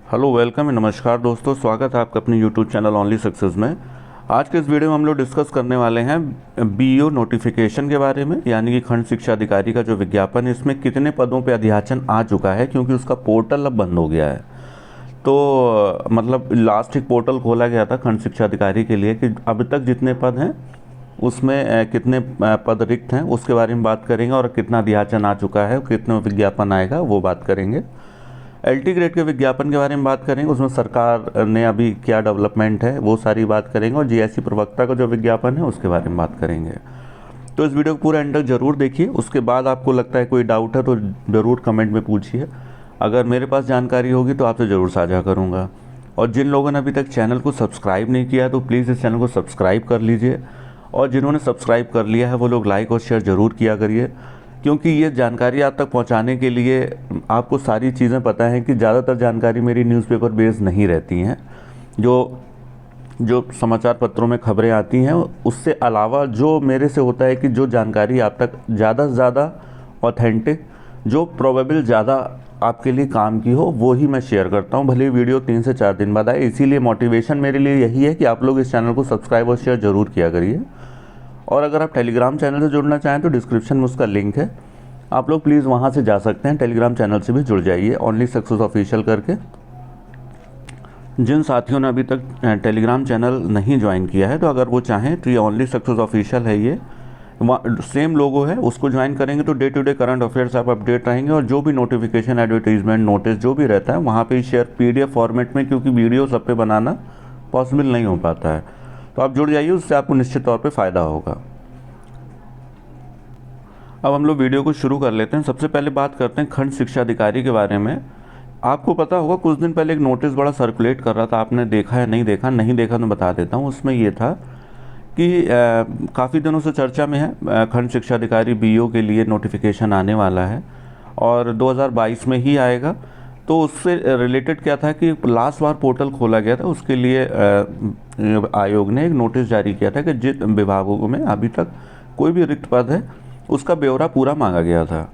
Hello welcome नमस्कार दोस्तों, स्वागत है आपका अपने यूट्यूब चैनल ओनली सक्सेस में। आज के इस वीडियो में हम लोग डिस्कस करने वाले हैं बीईओ नोटिफिकेशन के बारे में, यानी कि खंड शिक्षा अधिकारी का जो विज्ञापन है इसमें कितने पदों पे अधियाचन आ चुका है, क्योंकि उसका पोर्टल अब बंद हो गया है। तो मतलब लास्ट एक पोर्टल खोला गया था खंड शिक्षा अधिकारी के लिए कि अब तक जितने पद हैं उसमें कितने पद रिक्त हैं उसके बारे में बात करेंगे, और कितना अधियाचन आ चुका है, कितना विज्ञापन आएगा वो बात करेंगे। एलटी ग्रेड के विज्ञापन के बारे में बात करेंगे, उसमें सरकार ने अभी क्या डेवलपमेंट है वो सारी बात करेंगे, और जीएससी प्रवक्ता का जो विज्ञापन है उसके बारे में बात करेंगे। तो इस वीडियो को पूरा एंड तक जरूर देखिए। उसके बाद आपको लगता है कोई डाउट है तो ज़रूर कमेंट में पूछिए। अगर मेरे पास जानकारी होगी तो आपसे ज़रूर साझा करूँगा। और जिन लोगों ने अभी तक चैनल को सब्सक्राइब नहीं किया तो प्लीज़ इस चैनल को सब्सक्राइब कर लीजिए, और जिन्होंने सब्सक्राइब कर लिया है वो लोग लाइक और शेयर ज़रूर किया करिए, क्योंकि ये जानकारी आप तक पहुंचाने के लिए आपको सारी चीज़ें पता है कि ज़्यादातर जानकारी मेरी न्यूज़पेपर बेस्ड नहीं रहती हैं। जो समाचार पत्रों में खबरें आती हैं उससे अलावा जो मेरे से होता है कि जो जानकारी आप तक ज़्यादा से ज़्यादा ऑथेंटिक, जो प्रोबेबल ज़्यादा आपके लिए काम की हो, वो ही मैं शेयर करता हूँ, भले वीडियो 3 से 4 दिन बाद आए। इसीलिए मोटिवेशन मेरे लिए यही है कि आप लोग इस चैनल को सब्सक्राइब और शेयर ज़रूर किया करिए। और अगर आप टेलीग्राम चैनल से जुड़ना चाहें तो डिस्क्रिप्शन में उसका लिंक है, आप लोग प्लीज़ वहाँ से जा सकते हैं। टेलीग्राम चैनल से भी जुड़ जाइए ओनली सक्सेस ऑफिशियल करके। जिन साथियों ने अभी तक टेलीग्राम चैनल नहीं ज्वाइन किया है तो अगर वो चाहें तो ये ओनली सक्सेस ऑफिशियल है, ये सेम लोगो है, उसको ज्वाइन करेंगे तो day to day current affairs आप अपडेट रहेंगे, और जो भी नोटिफिकेशन, एडवर्टीजमेंट, नोटिस जो भी रहता है वहाँ पे शेयर पीडीएफ फॉर्मेट में, क्योंकि वीडियो सब पे बनाना पॉसिबल नहीं हो पाता है। तो आप जुड़ जाइए, उससे आपको निश्चित तौर पे फ़ायदा होगा। अब हम लोग वीडियो को शुरू कर लेते हैं। सबसे पहले बात करते हैं खंड शिक्षा अधिकारी के बारे में। आपको पता होगा कुछ दिन पहले एक नोटिस बड़ा सर्कुलेट कर रहा था, आपने देखा या नहीं देखा? नहीं देखा तो बता देता हूँ। उसमें ये था कि काफ़ी दिनों से चर्चा में है, खंड शिक्षा अधिकारी बीईओ के लिए नोटिफिकेशन आने वाला है और 2022 में ही आएगा। तो उससे रिलेटेड क्या था कि लास्ट बार पोर्टल खोला गया था, उसके लिए आयोग ने एक नोटिस जारी किया था कि जिन विभागों में अभी तक कोई भी रिक्त पद है उसका ब्यौरा पूरा मांगा गया था।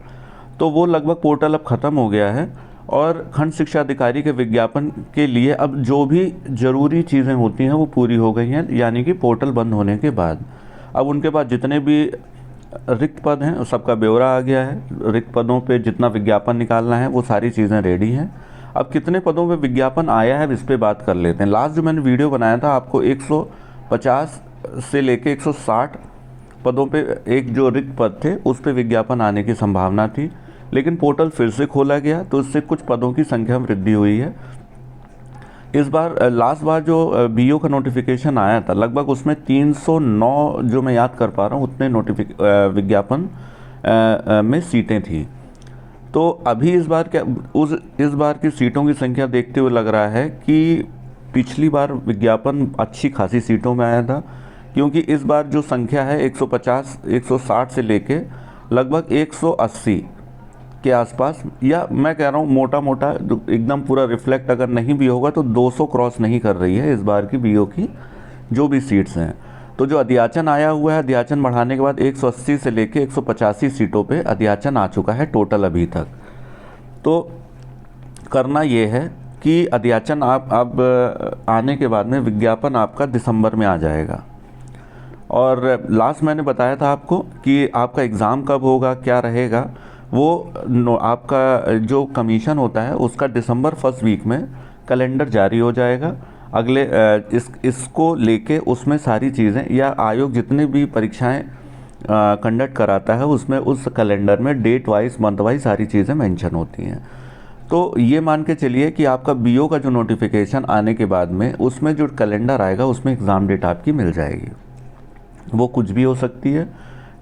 तो वो लगभग पोर्टल अब ख़त्म हो गया है, और खंड शिक्षा अधिकारी के विज्ञापन के लिए अब जो भी ज़रूरी चीज़ें होती हैं वो पूरी हो गई हैं, यानी कि पोर्टल बंद होने के बाद अब उनके पास जितने भी रिक्त पद हैं सबका ब्यौरा आ गया है। रिक्त पदों पे जितना विज्ञापन निकालना है वो सारी चीज़ें रेडी हैं। अब कितने पदों पे विज्ञापन आया है इस पर बात कर लेते हैं। लास्ट जो मैंने वीडियो बनाया था आपको 150 से लेके 160 पदों पे एक जो रिक्त पद थे उस पे विज्ञापन आने की संभावना थी, लेकिन पोर्टल फिर से खोला गया तो इससे कुछ पदों की संख्या में वृद्धि हुई है। इस बार लास्ट बार जो बीईओ का नोटिफिकेशन आया था लगभग उसमें 309 जो मैं याद कर पा रहा हूँ उतने विज्ञापन में सीटें थी। तो अभी इस बार की सीटों की संख्या देखते हुए लग रहा है कि पिछली बार विज्ञापन अच्छी खासी सीटों में आया था, क्योंकि इस बार जो संख्या है 150 160 से लेके लगभग 180 के आसपास, या मैं कह रहा हूँ मोटा मोटा एकदम पूरा रिफ्लेक्ट अगर नहीं भी होगा तो 200 क्रॉस नहीं कर रही है इस बार की बीईओ की जो भी सीट्स हैं। तो जो अध्याचन आया हुआ है, अध्याचन बढ़ाने के बाद 180 से लेके 185 सीटों पे अध्याचन आ चुका है टोटल अभी तक। तो करना ये है कि अध्याचन आप अब आने के बाद में विज्ञापन आपका दिसंबर में आ जाएगा। और लास्ट मैंने बताया था आपको कि आपका एग्ज़ाम कब होगा, क्या रहेगा, वो आपका जो कमीशन होता है उसका दिसंबर फर्स्ट वीक में कैलेंडर जारी हो जाएगा। अगले इसको लेके उसमें सारी चीज़ें, या आयोग जितने भी परीक्षाएं कंडक्ट कराता है उसमें उस कैलेंडर में डेट वाइज, मंथ वाइज सारी चीज़ें मेंशन होती हैं। तो ये मान के चलिए कि आपका बीईओ का जो नोटिफिकेशन आने के बाद में उसमें जो कैलेंडर आएगा उसमें एग्ज़ाम डेट आपकी मिल जाएगी। वो कुछ भी हो सकती है,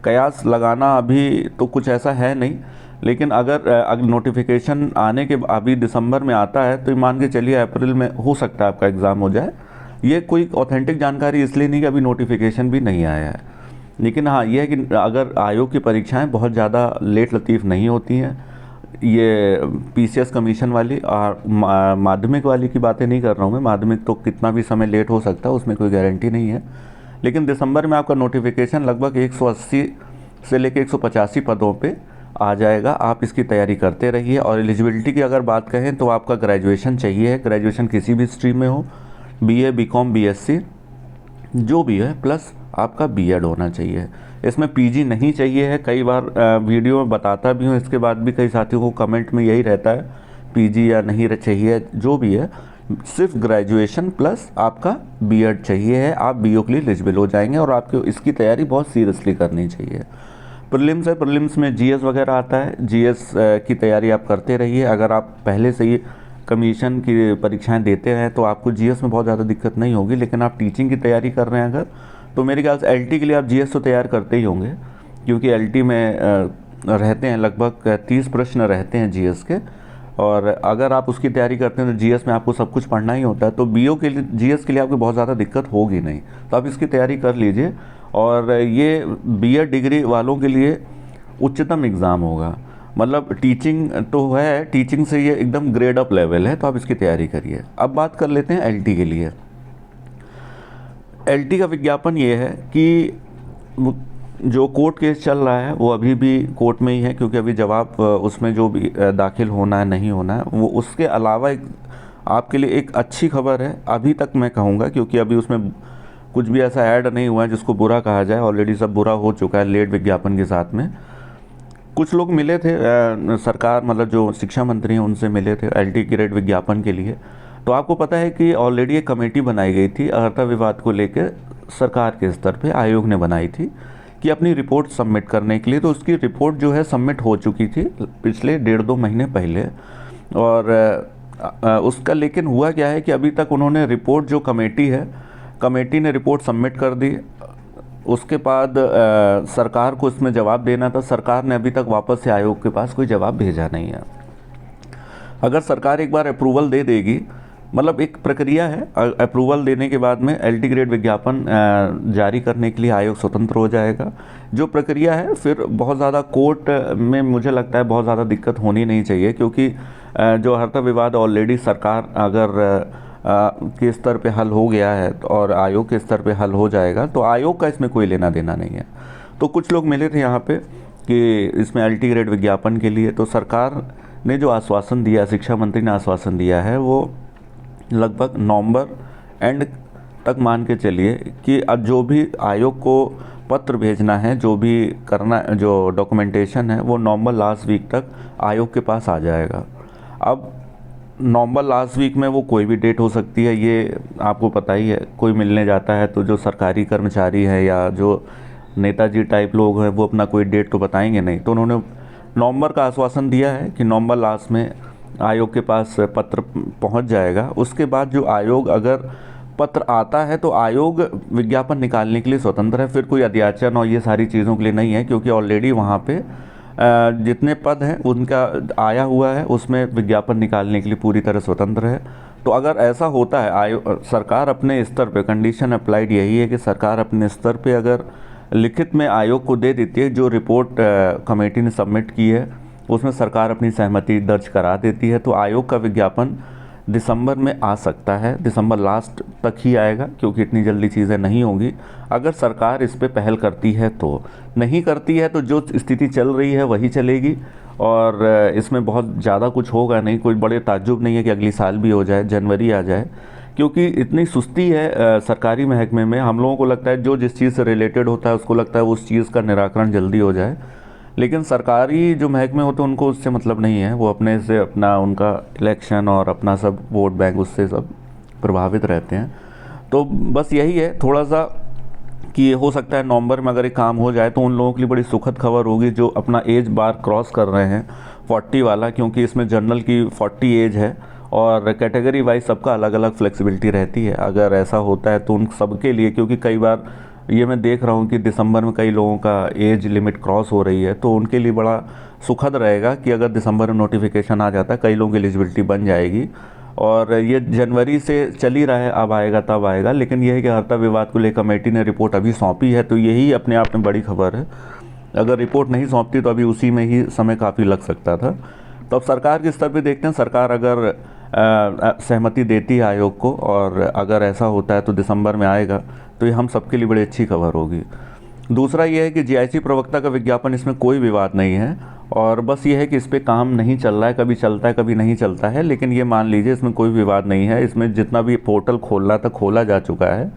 कयास लगाना अभी तो कुछ ऐसा है नहीं, लेकिन अगर नोटिफिकेशन आने के अभी दिसंबर में आता है तो मान के चलिए अप्रैल में हो सकता है आपका एग्ज़ाम हो जाए। ये कोई ऑथेंटिक जानकारी इसलिए नहीं कि अभी नोटिफिकेशन भी नहीं आया है, लेकिन हाँ ये है कि अगर आयोग की परीक्षाएं बहुत ज़्यादा लेट लतीफ़ नहीं होती हैं, ये पीसीएस कमीशन वाली और माध्यमिक वाली की बातें नहीं कर रहा हूँ मैं, माध्यमिक तो कितना भी समय लेट हो सकता है उसमें कोई गारंटी नहीं है, लेकिन दिसंबर में आपका नोटिफिकेशन लगभग 180 से लेकर 185 पदों पे आ जाएगा। आप इसकी तैयारी करते रहिए। और एलिजिबिलिटी की अगर बात कहें तो आपका ग्रेजुएशन चाहिए है, ग्रेजुएशन किसी भी स्ट्रीम में हो, बीए, बीकॉम, बीएससी जो भी है, प्लस आपका बीएड होना चाहिए। इसमें पीजी नहीं चाहिए है। कई बार वीडियो में बताता भी हूँ, इसके बाद भी कई साथियों को कमेंट में यही रहता है पीजी या नहीं चाहिए। जो भी है, सिर्फ ग्रेजुएशन प्लस आपका बीएड चाहिए है, आप बीओ के लिए एलिजिबल हो जाएंगे। और आपको इसकी तैयारी बहुत सीरियसली करनी चाहिए। प्रीलिम्स है, प्रीलिम्स में जीएस वगैरह आता है, जीएस की तैयारी आप करते रहिए। अगर आप पहले से ही कमीशन की परीक्षाएं देते हैं तो आपको जीएस में बहुत ज़्यादा दिक्कत नहीं होगी। लेकिन आप टीचिंग की तैयारी कर रहे हैं अगर, तो मेरे ख्याल से एलटी के लिए आप जीएस तो तैयार करते ही होंगे, क्योंकि एलटी में रहते हैं लगभग 30 प्रश्न रहते हैं जीएस के। और अगर आप उसकी तैयारी करते हैं तो जीएस में आपको सब कुछ पढ़ना ही होता है, तो बीओ के लिए, जीएस के लिए आपको बहुत ज़्यादा दिक्कत होगी नहीं। तो आप इसकी तैयारी कर लीजिए। और ये बीएड डिग्री वालों के लिए उच्चतम एग्ज़ाम होगा, मतलब टीचिंग तो है, टीचिंग से ये एकदम ग्रेड अप लेवल है, तो आप इसकी तैयारी करिए। अब बात कर लेते हैं एलटी के लिए। एलटी का विज्ञापन ये है कि जो कोर्ट केस चल रहा है वो अभी भी कोर्ट में ही है, क्योंकि अभी जवाब उसमें जो भी दाखिल होना है नहीं होना है वो, उसके अलावा एक आपके लिए एक अच्छी खबर है अभी तक मैं कहूँगा, क्योंकि अभी उसमें कुछ भी ऐसा ऐड नहीं हुआ है जिसको बुरा कहा जाए। ऑलरेडी सब बुरा हो चुका है लेट विज्ञापन के साथ में। कुछ लोग मिले थे सरकार, मतलब जो शिक्षा मंत्री हैं उनसे मिले थे एलटी ग्रेड विज्ञापन के लिए। तो आपको पता है कि ऑलरेडी एक कमेटी बनाई गई थी अर्हता विवाद को लेकर, सरकार के स्तर पे आयोग ने बनाई थी कि अपनी रिपोर्ट सबमिट करने के लिए। तो उसकी रिपोर्ट जो है सबमिट हो चुकी थी पिछले 1.5-2 महीने पहले। और उसका लेकिन हुआ क्या है कि अभी तक उन्होंने रिपोर्ट, जो कमेटी है, कमेटी ने रिपोर्ट सबमिट कर दी। उसके बाद सरकार को इसमें जवाब देना था। सरकार ने अभी तक वापस से आयोग के पास कोई जवाब भेजा नहीं है। अगर सरकार एक बार अप्रूवल दे देगी, मतलब एक प्रक्रिया है, अप्रूवल देने के बाद में एलटी ग्रेड विज्ञापन जारी करने के लिए आयोग स्वतंत्र हो जाएगा। जो प्रक्रिया है फिर बहुत ज़्यादा कोर्ट में मुझे लगता है बहुत ज़्यादा दिक्कत होनी नहीं चाहिए, क्योंकि जो अर्हता विवाद ऑलरेडी सरकार अगर के स्तर पे हल हो गया है और आयोग के स्तर पे हल हो जाएगा, तो आयोग का इसमें कोई लेना देना नहीं है। तो कुछ लोग मिले थे यहाँ पे कि इसमें एलटी ग्रेड विज्ञापन के लिए, तो सरकार ने जो आश्वासन दिया, शिक्षा मंत्री ने आश्वासन दिया है, वो लगभग नवंबर एंड तक मान के चलिए कि अब जो भी आयोग को पत्र भेजना है, जो भी करना, जो डॉक्यूमेंटेशन है, वो नवंबर लास्ट वीक तक आयोग के पास आ जाएगा। अब नवंबर लास्ट वीक में वो कोई भी डेट हो सकती है, ये आपको पता ही है। कोई मिलने जाता है तो जो सरकारी कर्मचारी हैं या जो नेताजी टाइप लोग हैं वो अपना कोई डेट तो बताएंगे नहीं। तो उन्होंने नवंबर का आश्वासन दिया है कि नवंबर लास्ट में आयोग के पास पत्र पहुंच जाएगा। उसके बाद जो आयोग, अगर पत्र आता है तो आयोग विज्ञापन निकालने के लिए स्वतंत्र है, फिर कोई अध्याचन और ये सारी चीज़ों के लिए नहीं है, क्योंकि ऑलरेडी वहाँ पे जितने पद हैं उनका आया हुआ है, उसमें विज्ञापन निकालने के लिए पूरी तरह स्वतंत्र है। तो अगर ऐसा होता है, आयोग, सरकार अपने स्तर पे, कंडीशन अप्लाइड यही है कि सरकार अपने स्तर पे अगर लिखित में आयोग को दे देती है, जो रिपोर्ट कमेटी ने सबमिट की है उसमें सरकार अपनी सहमति दर्ज करा देती है, तो आयोग का विज्ञापन दिसंबर में आ सकता है। दिसंबर लास्ट तक ही आएगा, क्योंकि इतनी जल्दी चीज़ें नहीं होंगी अगर सरकार इस पे पहल करती है। तो नहीं करती है तो जो स्थिति चल रही है वही चलेगी, और इसमें बहुत ज़्यादा कुछ होगा नहीं। कोई बड़े ताज्जुब नहीं है कि अगली साल भी हो जाए, जनवरी आ जाए, क्योंकि इतनी सुस्ती है सरकारी महकमे में। हम लोगों को लगता है जो जिस चीज़ से रिलेटेड होता है उसको लगता है उस चीज़ का निराकरण जल्दी हो जाए, लेकिन सरकारी जो महकमे होते हैं उनको उससे मतलब नहीं है। वो अपने से अपना, उनका इलेक्शन और अपना सब वोट बैंक, उससे सब प्रभावित रहते हैं। तो बस यही है थोड़ा सा कि हो सकता है नवंबर में अगर एक काम हो जाए तो उन लोगों के लिए बड़ी सुखद खबर होगी जो अपना एज बार क्रॉस कर रहे हैं 40 वाला, क्योंकि इसमें जनरल की 40 एज है और कैटेगरी वाइज सबका अलग अलग फ्लेक्सिबिलिटी रहती है। अगर ऐसा होता है तो उन सबके लिए, क्योंकि कई बार ये मैं देख रहा हूँ कि दिसंबर में कई लोगों का एज लिमिट क्रॉस हो रही है, तो उनके लिए बड़ा सुखद रहेगा कि अगर दिसंबर में नोटिफिकेशन आ जाता है, कई लोगों की एलिजिबिलिटी बन जाएगी। और ये जनवरी से चल ही रहा है, अब आएगा तब आएगा। लेकिन यह है कि अर्हता विवाद को लेकर कमेटी ने रिपोर्ट अभी सौंपी है, तो यही अपने आप में बड़ी खबर है। अगर रिपोर्ट नहीं सौंपती तो अभी उसी में ही समय काफ़ी लग सकता था। तो अब सरकार के स्तर पे देखते हैं, सरकार अगर सहमति देती है आयोग को और अगर ऐसा होता है तो दिसंबर में आएगा, तो ये हम सबके लिए बड़ी अच्छी खबर होगी। दूसरा ये है कि जीआईसी प्रवक्ता का विज्ञापन, इसमें कोई विवाद नहीं है और बस ये है कि इस पे काम नहीं चल रहा है, कभी चलता है कभी नहीं चलता है, लेकिन ये मान लीजिए इसमें कोई विवाद नहीं है। इसमें जितना भी पोर्टल खोलना था खोला जा चुका है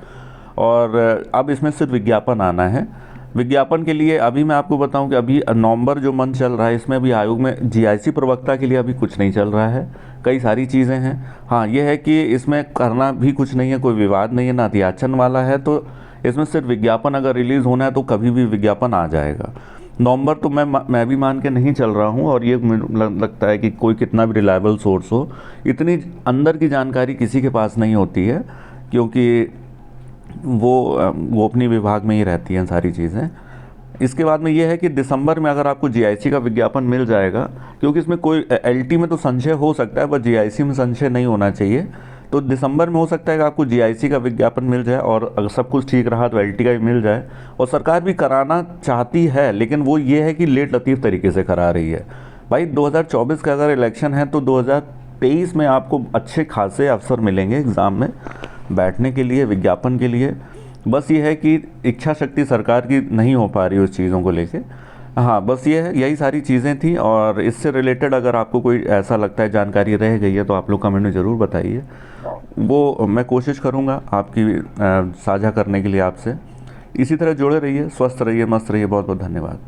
और अब इसमें सिर्फ विज्ञापन आना है। विज्ञापन के लिए अभी मैं आपको बताऊं कि अभी नवंबर जो मंथ चल रहा है इसमें अभी आयोग में जीआईसी प्रवक्ता के लिए अभी कुछ नहीं चल रहा है, कई सारी चीज़ें हैं। हाँ ये है कि इसमें करना भी कुछ नहीं है, कोई विवाद नहीं है, ना अध्याचन वाला है, तो इसमें सिर्फ विज्ञापन अगर रिलीज़ होना है तो कभी भी विज्ञापन आ जाएगा। नवंबर तो मैं भी मान के नहीं चल रहा हूँ, और ये लगता है कि कोई कितना भी रिलायबल सोर्स हो, इतनी अंदर की जानकारी किसी के पास नहीं होती है, क्योंकि वो अपनी विभाग में ही रहती हैं सारी चीज़ें। इसके बाद में ये है कि दिसंबर में अगर आपको जीआईसी का विज्ञापन मिल जाएगा, क्योंकि इसमें कोई एलटी में तो संशय हो सकता है पर जीआईसी में संशय नहीं होना चाहिए, तो दिसंबर में हो सकता है कि आपको जीआईसी का विज्ञापन मिल जाए, और अगर सब कुछ ठीक रहा तो एलटी का भी मिल जाए। और सरकार भी कराना चाहती है, लेकिन वो ये है कि लेट लतीफ़ तरीके से करा रही है। भाई 2024 का अगर इलेक्शन है तो 2023 में आपको अच्छे खासे अवसर मिलेंगे एग्ज़ाम में बैठने के लिए, विज्ञापन के लिए। बस ये है कि इच्छा शक्ति सरकार की नहीं हो पा रही उस चीज़ों को लेके। हाँ बस ये है, यही सारी चीज़ें थी। और इससे रिलेटेड अगर आपको कोई ऐसा लगता है जानकारी रह गई है तो आप लोग कमेंट में ज़रूर बताइए, वो मैं कोशिश करूँगा आपकी साझा करने के लिए आपसे। इसी तरह जुड़े रहिए, स्वस्थ रहिए, मस्त रहिए। बहुत बहुत धन्यवाद।